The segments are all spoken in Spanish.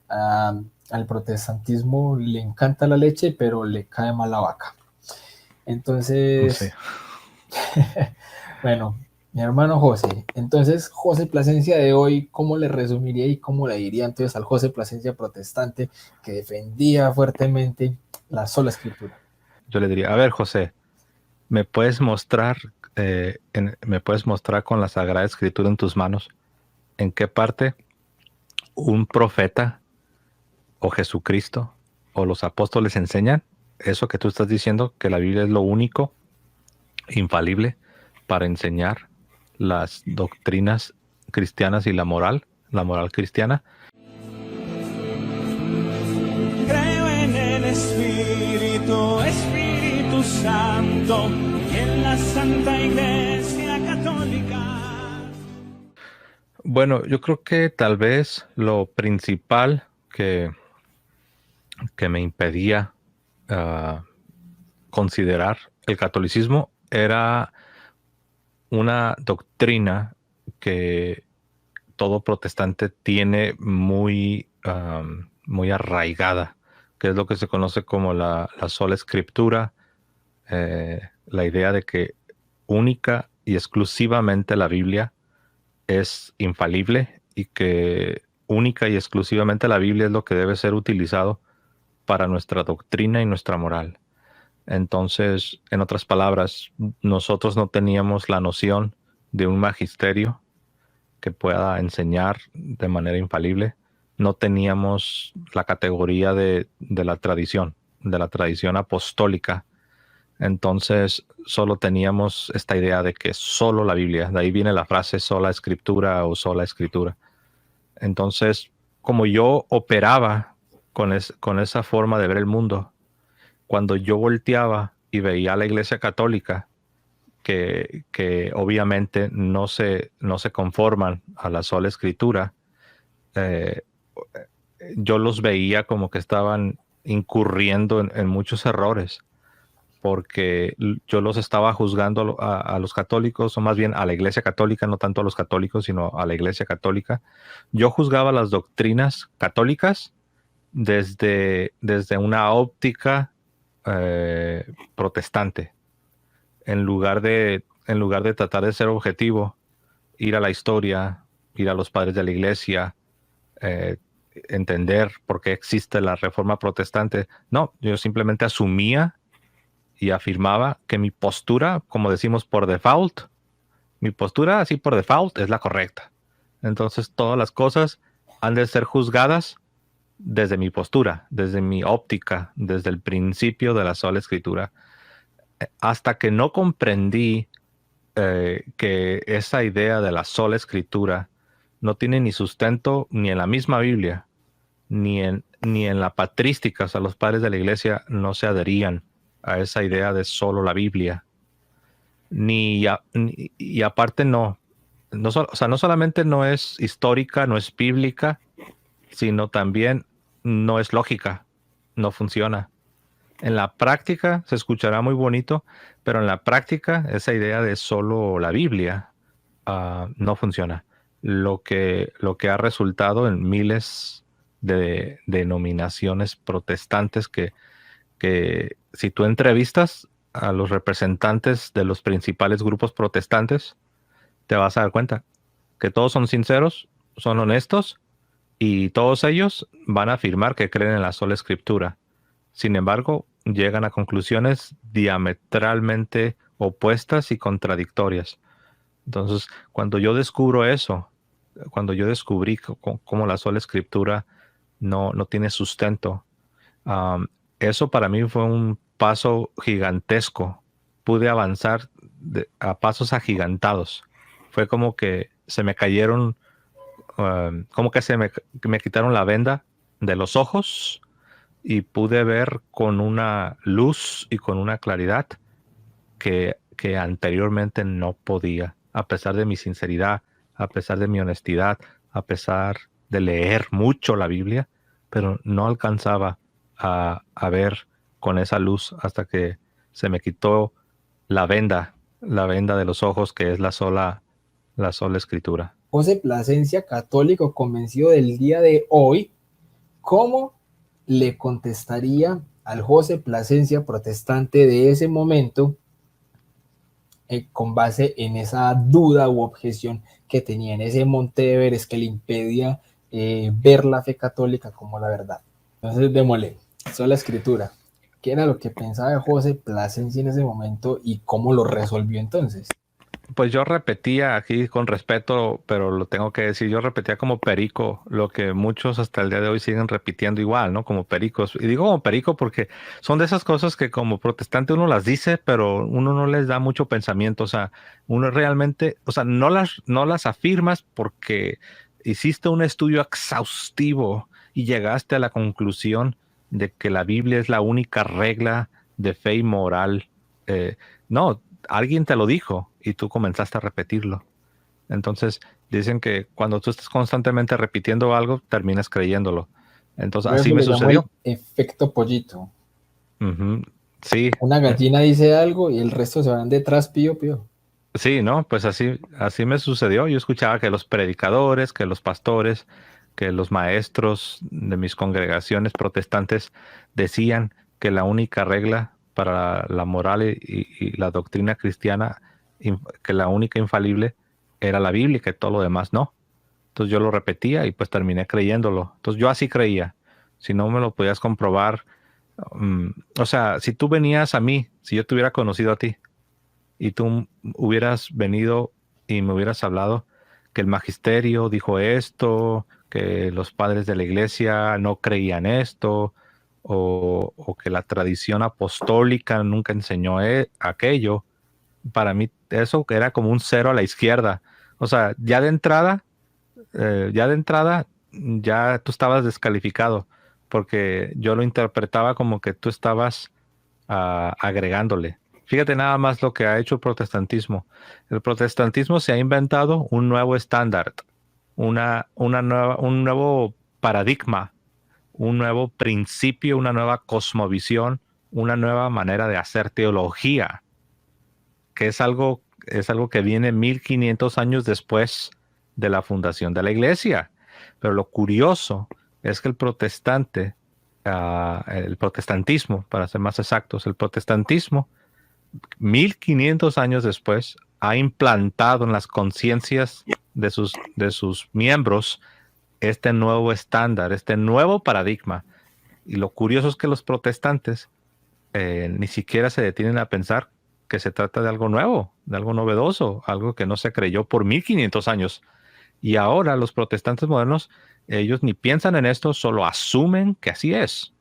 Ah, al protestantismo le encanta la leche, pero le cae mal la vaca. Sí. Entonces, bueno, mi hermano José. Entonces, José Plasencia de hoy, ¿cómo le resumiría y cómo le diría entonces al José Plasencia protestante que defendía fuertemente la sola escritura? Yo le diría, a ver, José, ¿me puedes mostrar, me puedes mostrar con la Sagrada Escritura en tus manos en qué parte un profeta o Jesucristo o los apóstoles enseñan eso que tú estás diciendo, que la Biblia es lo único infalible para enseñar las doctrinas cristianas y la moral cristiana? Creo en el Espíritu, Espíritu Santo, y en la Santa Iglesia Católica. Bueno, yo creo que tal vez lo principal que me impedía considerar el catolicismo era una doctrina que todo protestante tiene muy arraigada, que es lo que se conoce como la sola escritura, la idea de que única y exclusivamente la Biblia es infalible y que única y exclusivamente la Biblia es lo que debe ser utilizado para nuestra doctrina y nuestra moral. Entonces, en otras palabras, nosotros no teníamos la noción de un magisterio que pueda enseñar de manera infalible. No teníamos la categoría de la tradición apostólica. Entonces, solo teníamos esta idea de que solo la Biblia, de ahí viene la frase sola escritura o sola escritura. Entonces, como yo operaba con esa forma de ver el mundo, cuando yo volteaba y veía a la Iglesia Católica, que obviamente no se conforman a la sola escritura, eh, yo los veía como que estaban incurriendo en muchos errores, porque yo los estaba juzgando a los católicos, o más bien a la Iglesia Católica, no tanto a los católicos, sino a la Iglesia Católica. Yo juzgaba las doctrinas católicas desde una óptica protestante, en lugar de tratar de ser objetivo, ir a la historia, ir a los padres de la iglesia, eh, entender por qué existe la reforma protestante. No, yo simplemente asumía y afirmaba que mi postura, como decimos por default, mi postura así por default es la correcta. Entonces todas las cosas han de ser juzgadas desde mi postura, desde mi óptica, desde el principio de la sola escritura. Hasta que no comprendí que esa idea de la sola escritura no tiene ni sustento ni en la misma Biblia, ni en la patrística, o sea, los padres de la iglesia no se adherían a esa idea de solo la Biblia, y aparte o sea, no solamente no es histórica, no es bíblica, sino también no es lógica, no funciona. En la práctica se escuchará muy bonito, pero en la práctica esa idea de solo la Biblia no funciona. Lo que ha resultado en miles de denominaciones protestantes que si tú entrevistas a los representantes de los principales grupos protestantes, te vas a dar cuenta que todos son sinceros, son honestos y todos ellos van a afirmar que creen en la sola escritura. Sin embargo, llegan a conclusiones diametralmente opuestas y contradictorias. Entonces, cuando yo descubro eso, cuando yo descubrí cómo la sola escritura no tiene sustento, um, eso para mí fue un paso gigantesco. Pude avanzar a pasos agigantados. Fue como que se me cayeron, como que me quitaron la venda de los ojos y pude ver con una luz y con una claridad que anteriormente no podía, a pesar de mi sinceridad, a pesar de mi honestidad, a pesar de leer mucho la Biblia, pero no alcanzaba a ver con esa luz hasta que se me quitó la venda de los ojos, que es la sola escritura. José Plasencia, católico convencido del día de hoy, ¿Cómo le contestaría al José Plasencia protestante de ese momento con base en esa duda u objeción que tenía en ese Monte Everest que le impedía ver la fe católica como la verdad? Entonces, démosle, sola escritura. ¿Qué era lo que pensaba José Plasencia en ese momento y cómo lo resolvió entonces? Pues yo repetía aquí con respeto, pero lo tengo que decir, yo repetía como perico lo que muchos hasta el día de hoy siguen repitiendo igual, ¿no? Como pericos. Y digo como perico porque son de esas cosas que como protestante uno las dice, pero uno no les da mucho pensamiento. O sea, uno realmente, o sea, no las afirmas porque hiciste un estudio exhaustivo y llegaste a la conclusión de que la Biblia es la única regla de fe y moral. No, alguien te lo dijo y tú comenzaste a repetirlo. Entonces, dicen que cuando tú estás constantemente repitiendo algo, terminas creyéndolo. Entonces, Yo así eso me le llamo el sucedió. efecto pollito. Ujú. Sí, Una gallina dice algo y el resto se van detrás pío pío. sí, ¿no? Pues así me sucedió. Yo escuchaba que los predicadores, que los pastores, que los maestros de mis congregaciones protestantes decían que la única regla para la moral y la doctrina cristiana, que la única infalible era la Biblia y que todo lo demás no. Entonces yo lo repetía y pues terminé creyéndolo. Entonces yo así creía. Si no me lo podías comprobar, mm, o sea, si tú venías a mí, si yo te hubiera conocido a ti, y tú hubieras venido y me hubieras hablado que el magisterio dijo esto, que los padres de la iglesia no creían esto, o que la tradición apostólica nunca enseñó aquello, para mí eso era como un cero a la izquierda. O sea, ya tú estabas descalificado, porque yo lo interpretaba como que tú estabas agregándole. Fíjate nada más lo que ha hecho el protestantismo. El protestantismo se ha inventado un nuevo estándar, un nuevo paradigma, un nuevo principio, una nueva cosmovisión, una nueva manera de hacer teología, que es algo que viene 1500 años después de la fundación de la iglesia. Pero lo curioso es que el protestantismo, para ser más exactos, el protestantismo, 1500 años después, ha implantado en las conciencias de sus miembros este nuevo estándar, este nuevo paradigma. Y lo curioso es que los protestantes ni siquiera se detienen a pensar que se trata de algo nuevo, de algo novedoso, algo que no se creyó por 1500 años. Y ahora los protestantes modernos, ellos ni piensan en esto, solo asumen que así es.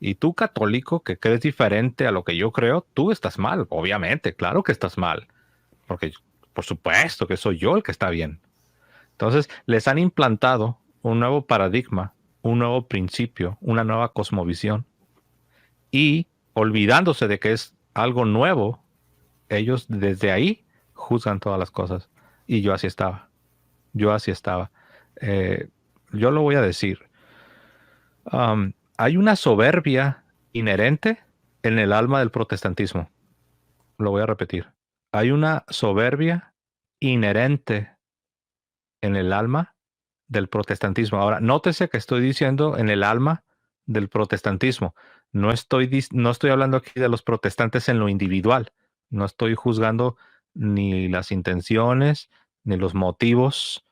Y tú, católico, que crees diferente a lo que yo creo, tú estás mal, obviamente, claro que estás mal, porque por supuesto que soy yo el que está bien. Entonces, les han implantado un nuevo paradigma, un nuevo principio, una nueva cosmovisión, y olvidándose de que es algo nuevo, ellos desde ahí juzgan todas las cosas. Y yo así estaba, yo así estaba. Eh, yo lo voy a decir. Hay una soberbia inherente en el alma del protestantismo. Lo voy a repetir. Hay una soberbia inherente en el alma del protestantismo. Ahora, nótese que estoy diciendo en el alma del protestantismo. No estoy hablando aquí de los protestantes en lo individual. No estoy juzgando ni las intenciones ni los motivos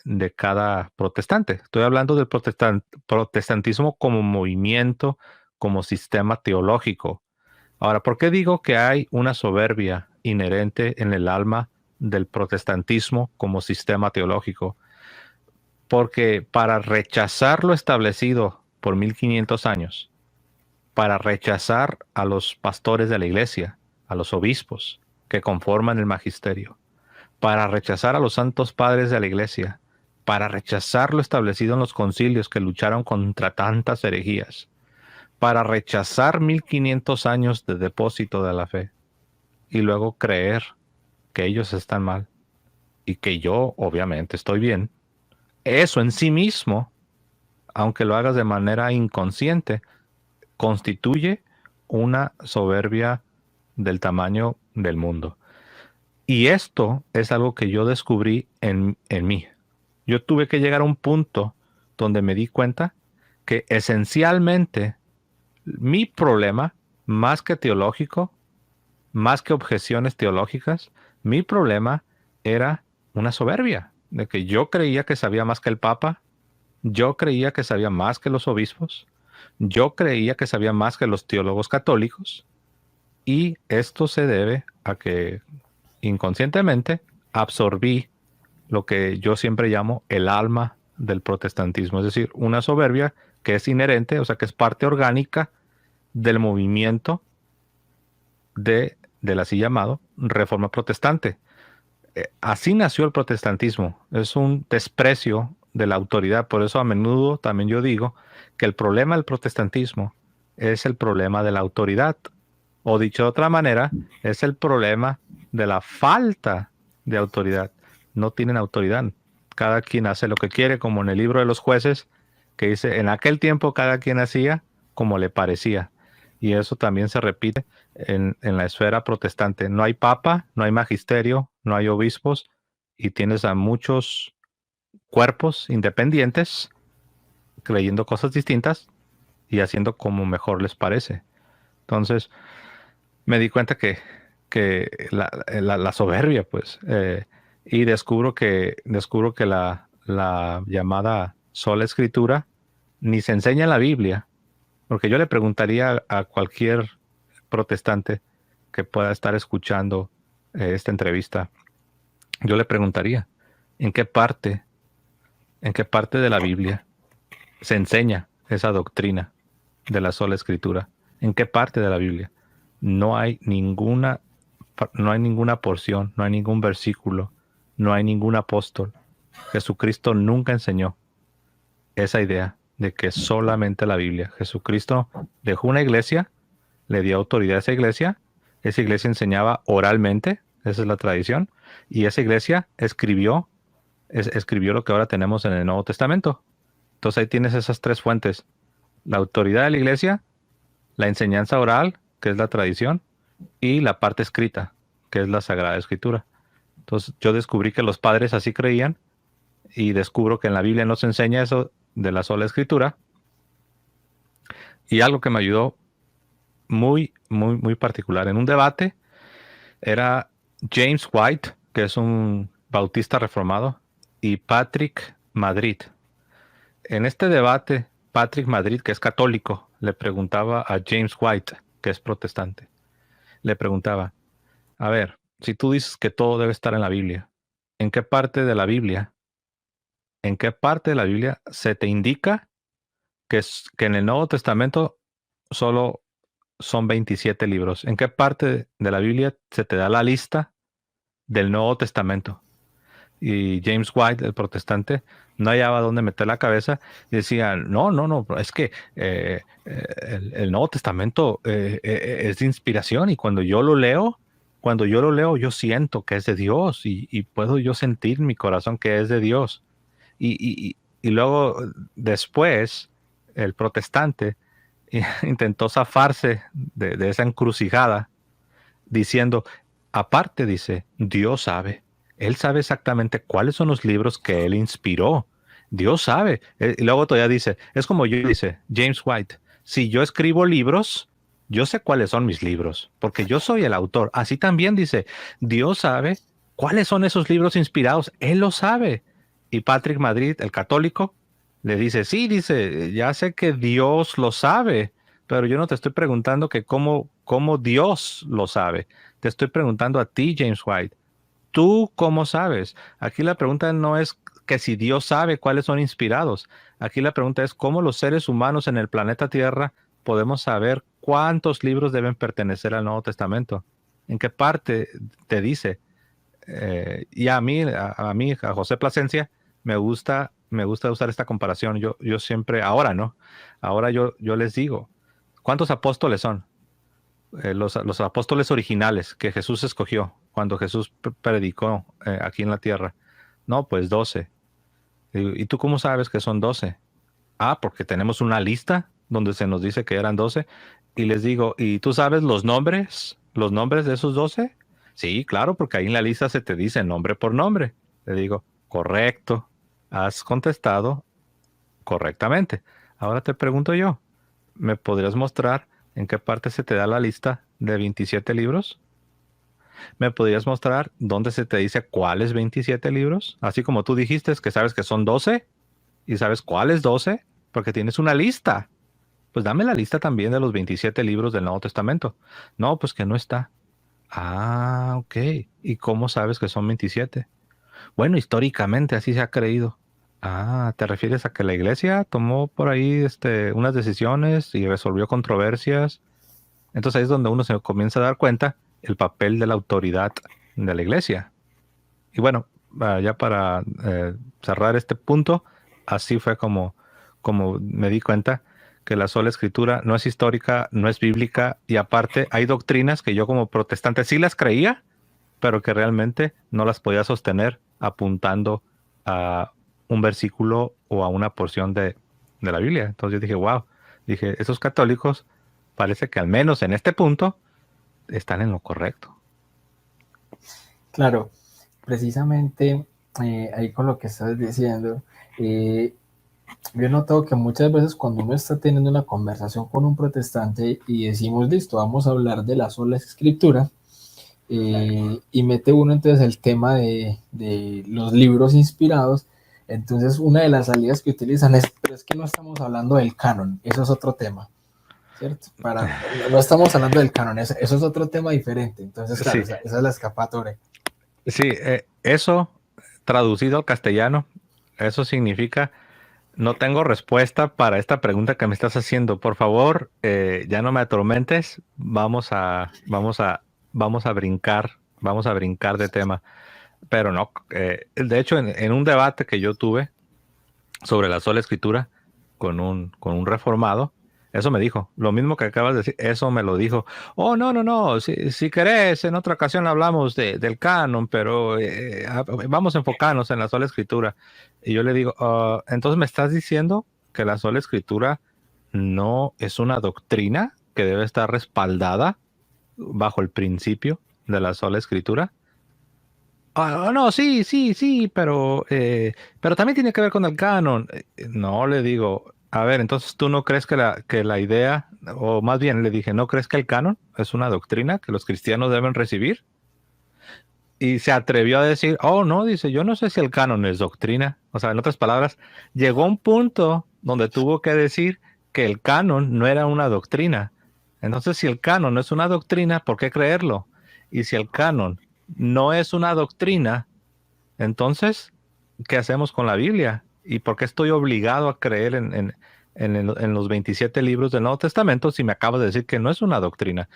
de cada protestante. Estoy hablando del protestantismo como movimiento, como sistema teológico. Ahora, ¿por qué digo que hay una soberbia inherente en el alma del protestantismo como sistema teológico? Porque para rechazar lo establecido por 1500 años, para rechazar a los pastores de la iglesia, a los obispos que conforman el magisterio, para rechazar a los santos padres de la iglesia, para rechazar lo establecido en los concilios que lucharon contra tantas herejías, para rechazar 1500 años de depósito de la fe y luego creer que ellos están mal y que yo obviamente estoy bien. Eso en sí mismo, aunque lo hagas de manera inconsciente, constituye una soberbia del tamaño del mundo. Y esto es algo que yo descubrí en mí. Yo tuve que llegar a un punto donde me di cuenta que esencialmente mi problema, más que teológico, más que objeciones teológicas, mi problema era una soberbia, de que yo creía que sabía más que el Papa, yo creía que sabía más que los obispos, yo creía que sabía más que los teólogos católicos, y esto se debe a que inconscientemente absorbí lo que yo siempre llamo el alma del protestantismo, es decir, una soberbia que es inherente, o sea, que es parte orgánica del movimiento del así llamado Reforma Protestante. Así nació el protestantismo, es un desprecio de la autoridad, por eso a menudo también yo digo que el problema del protestantismo es el problema de la autoridad, o dicho de otra manera, es el problema de la falta de autoridad. No tienen autoridad, cada quien hace lo que quiere, como en el libro de los jueces, que dice, en aquel tiempo cada quien hacía como le parecía, y eso también se repite en la esfera protestante. No hay papa, no hay magisterio, no hay obispos, y tienes a muchos cuerpos independientes creyendo cosas distintas y haciendo como mejor les parece. Entonces me di cuenta que la soberbia, pues, y descubro que la llamada sola escritura ni se enseña en la Biblia, porque yo le preguntaría a cualquier protestante que pueda estar escuchando esta entrevista, yo le preguntaría, ¿en qué parte de la Biblia se enseña esa doctrina de la sola escritura? ¿En qué parte de la Biblia? No hay ninguna porción, no hay ningún versículo, no hay ningún apóstol. Jesucristo nunca enseñó esa idea de que solamente la Biblia. Jesucristo dejó una iglesia, le dio autoridad a esa iglesia enseñaba oralmente, esa es la tradición, y esa iglesia escribió lo que ahora tenemos en el Nuevo Testamento. Entonces ahí tienes esas tres fuentes: la autoridad de la iglesia, la enseñanza oral, que es la tradición, y la parte escrita, que es la Sagrada Escritura. Entonces yo descubrí que los padres así creían, y descubro que en la Biblia no se enseña eso de la sola escritura. Y algo que me ayudó muy, muy, muy particular en un debate era James White, que es un bautista reformado, y Patrick Madrid. En este debate, Patrick Madrid, que es católico, le preguntaba a James White, que es protestante, le preguntaba, a ver, si tú dices que todo debe estar en la Biblia, ¿en qué parte de la Biblia se te indica que en el Nuevo Testamento solo son 27 libros? ¿En qué parte de la Biblia se te da la lista del Nuevo Testamento? Y James White, el protestante, no hallaba dónde meter la cabeza y decía, no, es que el Nuevo Testamento es de inspiración, y cuando yo lo leo, yo siento que es de Dios, y puedo yo sentir en mi corazón que es de Dios. Y luego, después, el protestante intentó zafarse de esa encrucijada diciendo, aparte, dice, Dios sabe. Él sabe exactamente cuáles son los libros que él inspiró. Dios sabe. Y luego todavía dice, es como yo, dice James White, si yo escribo libros, yo sé cuáles son mis libros, porque yo soy el autor. Así también dice, Dios sabe cuáles son esos libros inspirados. Él lo sabe. Y Patrick Madrid, el católico, le dice, sí, dice, ya sé que Dios lo sabe, pero yo no te estoy preguntando que cómo Dios lo sabe. Te estoy preguntando a ti, James White. ¿Tú cómo sabes? Aquí la pregunta no es que si Dios sabe cuáles son inspirados. Aquí la pregunta es cómo los seres humanos en el planeta Tierra podemos saber cuántos libros deben pertenecer al Nuevo Testamento. ¿En qué parte te dice? Y a mí, a José Plasencia, me gusta usar esta comparación. Yo siempre, ahora yo les digo, ¿cuántos apóstoles son? Los apóstoles originales que Jesús escogió cuando Jesús predicó aquí en la tierra. No, pues 12. ¿Y tú cómo sabes que son 12? Ah, porque tenemos una lista donde se nos dice que eran 12. Y les digo, ¿y tú sabes los nombres de esos 12? Sí, claro, porque ahí en la lista se te dice nombre por nombre. Le digo, correcto, has contestado correctamente. Ahora te pregunto yo, ¿me podrías mostrar en qué parte se te da la lista de 27 libros? ¿Me podrías mostrar dónde se te dice cuáles 27 libros? Así como tú dijiste que sabes que son 12 y sabes cuáles 12 porque tienes una lista. Pues dame la lista también de los 27 libros del Nuevo Testamento. No, pues que no está. Ah, ok. ¿Y cómo sabes que son 27? Bueno, históricamente así se ha creído. Ah, ¿te refieres a que la iglesia tomó por ahí unas decisiones y resolvió controversias? Entonces ahí es donde uno se comienza a dar cuenta el papel de la autoridad de la iglesia. Y bueno, ya para cerrar este punto, así fue como me di cuenta que la sola escritura no es histórica, no es bíblica, y aparte hay doctrinas que yo como protestante sí las creía, pero que realmente no las podía sostener apuntando a un versículo o a una porción de la Biblia. Entonces yo dije, wow, dije, esos católicos parece que al menos en este punto están en lo correcto. Claro, precisamente ahí con lo que estás diciendo, yo he notado que muchas veces cuando uno está teniendo una conversación con un protestante y decimos, listo, vamos a hablar de la sola escritura, y mete uno entonces el tema de los libros inspirados, entonces una de las salidas que utilizan es, pero es que no estamos hablando del canon, eso es otro tema, ¿cierto? No estamos hablando del canon, eso es otro tema diferente, entonces claro, Sí, esa es la escapatoria. sí, eso traducido al castellano, eso significa no tengo respuesta para esta pregunta que me estás haciendo. Por favor, ya no me atormentes. Vamos a brincar de tema. Pero no, de hecho, en un debate que yo tuve sobre la sola escritura con un reformado, eso me dijo. Lo mismo que acabas de decir, eso me lo dijo. Oh, no. Si querés, en otra ocasión hablamos del canon, pero vamos a enfocarnos en la sola escritura. Y yo le digo, entonces me estás diciendo que la sola escritura no es una doctrina que debe estar respaldada bajo el principio de la sola escritura. No, sí, pero también tiene que ver con el canon. No, le digo, a ver, entonces tú no crees que la idea, o más bien le dije, ¿no crees que el canon es una doctrina que los cristianos deben recibir? Y se atrevió a decir, oh, no, dice, yo no sé si el canon es doctrina. O sea, en otras palabras, llegó a un punto donde tuvo que decir que el canon no era una doctrina. Entonces, si el canon no es una doctrina, ¿por qué creerlo? Y si el canon no es una doctrina, entonces, ¿qué hacemos con la Biblia? ¿Y por qué estoy obligado a creer en los 27 libros del Nuevo Testamento si me acabas de decir que no es una doctrina?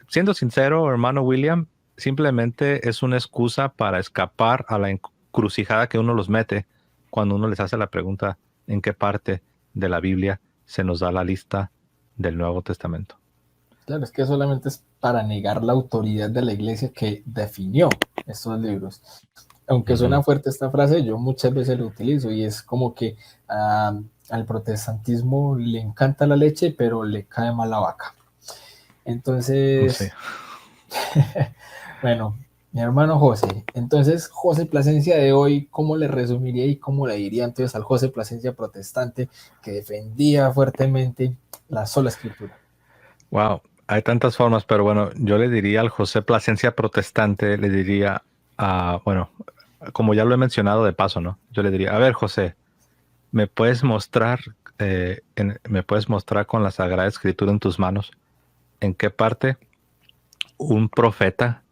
Siendo sincero, hermano William, simplemente es una excusa para escapar a la encrucijada que uno los mete cuando uno les hace la pregunta en qué parte de la Biblia se nos da la lista del Nuevo Testamento. Claro, es que solamente es para negar la autoridad de la iglesia que definió estos libros. Aunque suena fuerte esta frase, yo muchas veces lo utilizo y es como que al protestantismo le encanta la leche, pero le cae mal la vaca. Entonces, Sí. bueno, mi hermano José, entonces José Plasencia de hoy, ¿cómo le resumiría y cómo le diría entonces al José Plasencia protestante que defendía fuertemente la sola escritura? Wow, hay tantas formas, pero bueno, yo le diría al José Plasencia protestante, le diría, bueno, como ya lo he mencionado de paso, ¿no? Yo le diría, a ver, José, ¿me puedes mostrar, me puedes mostrar con la Sagrada Escritura en tus manos en qué parte un profeta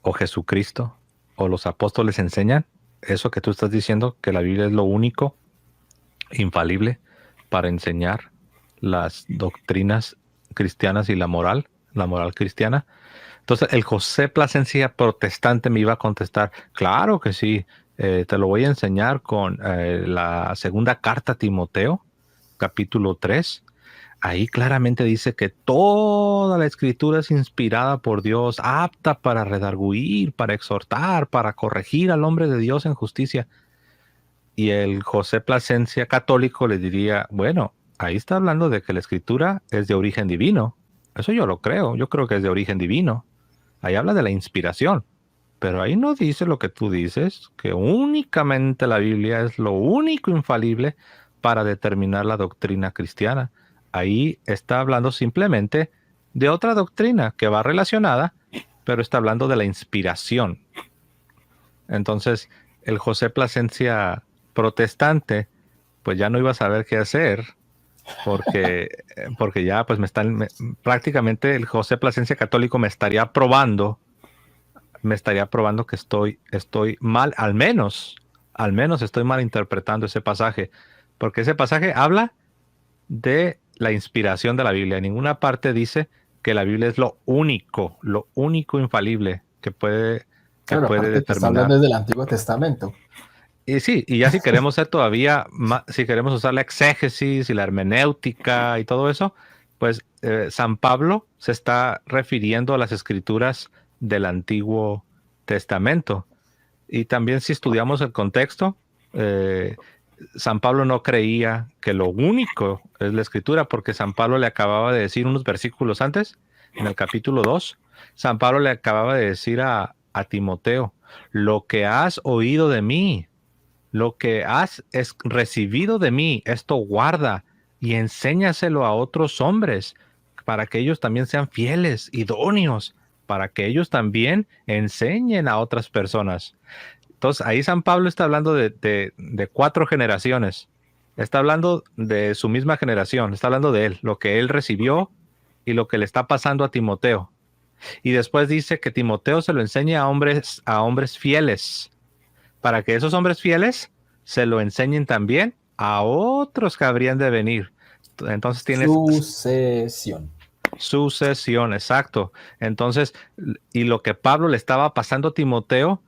o Jesucristo o los apóstoles enseñan eso que tú estás diciendo, que la Biblia es lo único infalible para enseñar las doctrinas cristianas y la moral cristiana? Entonces el José Plasencia protestante me iba a contestar, claro que sí, te lo voy a enseñar con la segunda carta a Timoteo, capítulo 3. Ahí claramente dice que toda la escritura es inspirada por Dios, apta para redarguir, para exhortar, para corregir al hombre de Dios en justicia. Y el José Plasencia católico le diría, bueno, ahí está hablando de que la escritura es de origen divino. Eso yo lo creo, yo creo que es de origen divino. Ahí habla de la inspiración, pero ahí no dice lo que tú dices, que únicamente la Biblia es lo único infalible para determinar la doctrina cristiana. Ahí está hablando simplemente de otra doctrina que va relacionada, pero está hablando de la inspiración. Entonces, el José Plasencia protestante, pues ya no iba a saber qué hacer, porque ya pues prácticamente el José Plasencia católico me estaría probando que estoy mal, al menos estoy mal interpretando ese pasaje, porque ese pasaje habla de la inspiración de la Biblia. En ninguna parte dice que la Biblia es lo único infalible que puede Claro, aparte que está determinar. hablando desde el Antiguo Testamento. Y sí, y ya si queremos ser todavía más, si queremos usar la exégesis y la hermenéutica y todo eso, pues San Pablo se está refiriendo a las escrituras del Antiguo Testamento. Y también si estudiamos el contexto, San Pablo no creía que lo único es la escritura, porque San Pablo le acababa de decir unos versículos antes, en el capítulo 2, San Pablo le acababa de decir a Timoteo, lo que has oído de mí, lo que has recibido de mí, esto guarda y enséñaselo a otros hombres, para que ellos también sean fieles, idóneos, para que ellos también enseñen a otras personas. Entonces, ahí San Pablo está hablando de 4 generaciones. Está hablando de su misma generación, está hablando de él, lo que él recibió y lo que le está pasando a Timoteo. Y después dice que Timoteo se lo enseñe a hombres fieles, para que esos hombres fieles se lo enseñen también a otros que habrían de venir. Entonces tienes sucesión, exacto. Entonces, y lo que Pablo le estaba pasando a Timoteo,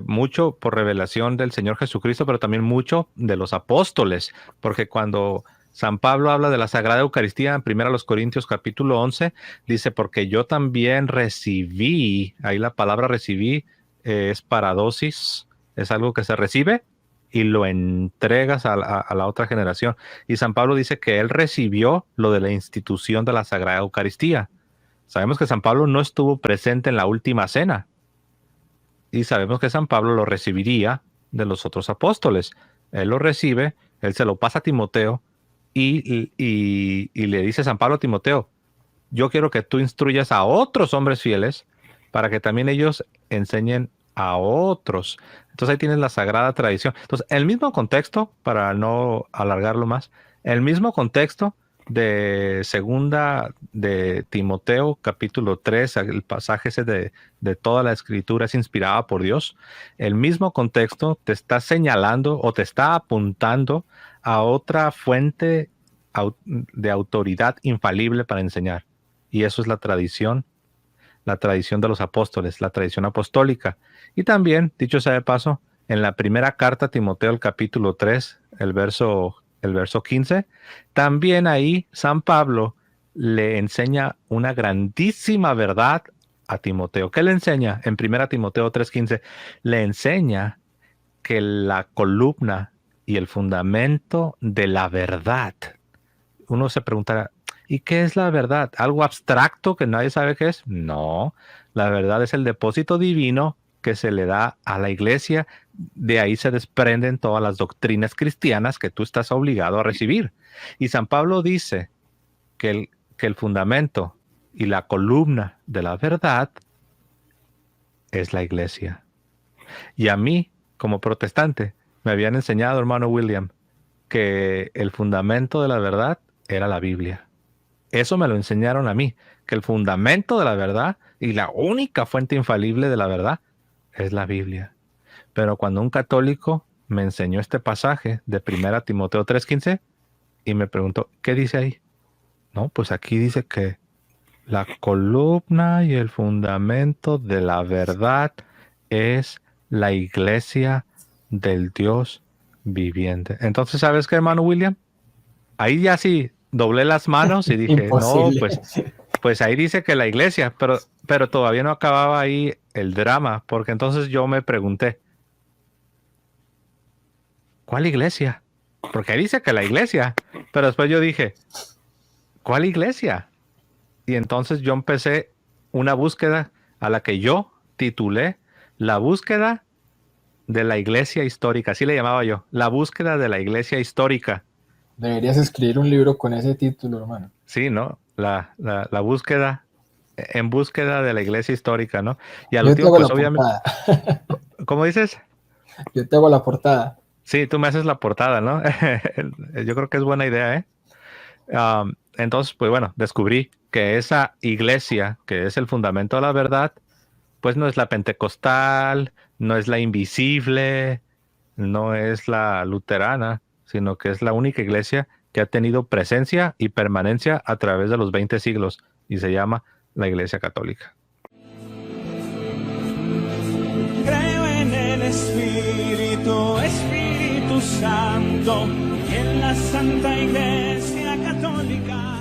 mucho por revelación del Señor Jesucristo, pero también mucho de los apóstoles, porque cuando San Pablo habla de la Sagrada Eucaristía en 1 Corintios capítulo 11, dice, porque yo también recibí, ahí la palabra recibí es paradosis, es algo que se recibe y lo entregas a la otra generación. Y San Pablo dice que él recibió lo de la institución de la Sagrada Eucaristía. Sabemos que San Pablo no estuvo presente en la última cena. Y sabemos que San Pablo lo recibiría de los otros apóstoles. Él lo recibe, él se lo pasa a Timoteo y le dice San Pablo a Timoteo, yo quiero que tú instruyas a otros hombres fieles para que también ellos enseñen a otros. Entonces ahí tienes la sagrada tradición. Entonces, el mismo contexto, para no alargarlo más, el mismo contexto de segunda de Timoteo, capítulo 3, el pasaje ese de toda la escritura es inspirada por Dios, el mismo contexto te está señalando o te está apuntando a otra fuente de autoridad infalible para enseñar. Y eso es la tradición de los apóstoles, la tradición apostólica. Y también, dicho sea de paso, en la primera carta a Timoteo, el capítulo 3, el verso 15, también ahí San Pablo le enseña una grandísima verdad a Timoteo. ¿Qué le enseña? En 1 Timoteo 3:15, le enseña que la columna y el fundamento de la verdad. Uno se preguntará, ¿y qué es la verdad? ¿Algo abstracto que nadie sabe qué es? No, la verdad es el depósito divino que se le da a la iglesia. De ahí se desprenden todas las doctrinas cristianas que tú estás obligado a recibir. Y San Pablo dice que el fundamento y la columna de la verdad es la iglesia. Y a mí, como protestante, me habían enseñado, hermano William, que el fundamento de la verdad era la Biblia. Eso me lo enseñaron a mí, que el fundamento de la verdad y la única fuente infalible de la verdad es la Biblia. Pero cuando un católico me enseñó este pasaje de 1 Timoteo 3:15 y me preguntó, ¿qué dice ahí? No, pues aquí dice que la columna y el fundamento de la verdad es la iglesia del Dios viviente. Entonces, ¿sabes qué, hermano William? Ahí ya sí doblé las manos y dije, Imposible. no, pues ahí dice que la iglesia, pero todavía no acababa ahí el drama, porque entonces yo me pregunté, ¿cuál iglesia? Porque ahí dice que la iglesia, pero después yo dije, ¿cuál iglesia? Y entonces yo empecé una búsqueda a la que yo titulé la búsqueda de la iglesia histórica, así le llamaba yo, la búsqueda de la iglesia histórica. Deberías escribir un libro con ese título, hermano. Sí, ¿no? La búsqueda, en búsqueda de la iglesia histórica, ¿no? Y al Yo te último, hago pues la obviamente, portada. ¿cómo dices? Yo te hago la portada. Sí, tú me haces la portada, ¿no? Yo creo que es buena idea, ¿eh? Entonces, pues bueno, descubrí que esa iglesia, que es el fundamento de la verdad, pues no es la pentecostal, no es la invisible, no es la luterana, sino que es la única iglesia que ha tenido presencia y permanencia a través de los 20 siglos y se llama la Iglesia Católica. Creo en el Espíritu, Espíritu Santo, y en la Santa Iglesia Católica.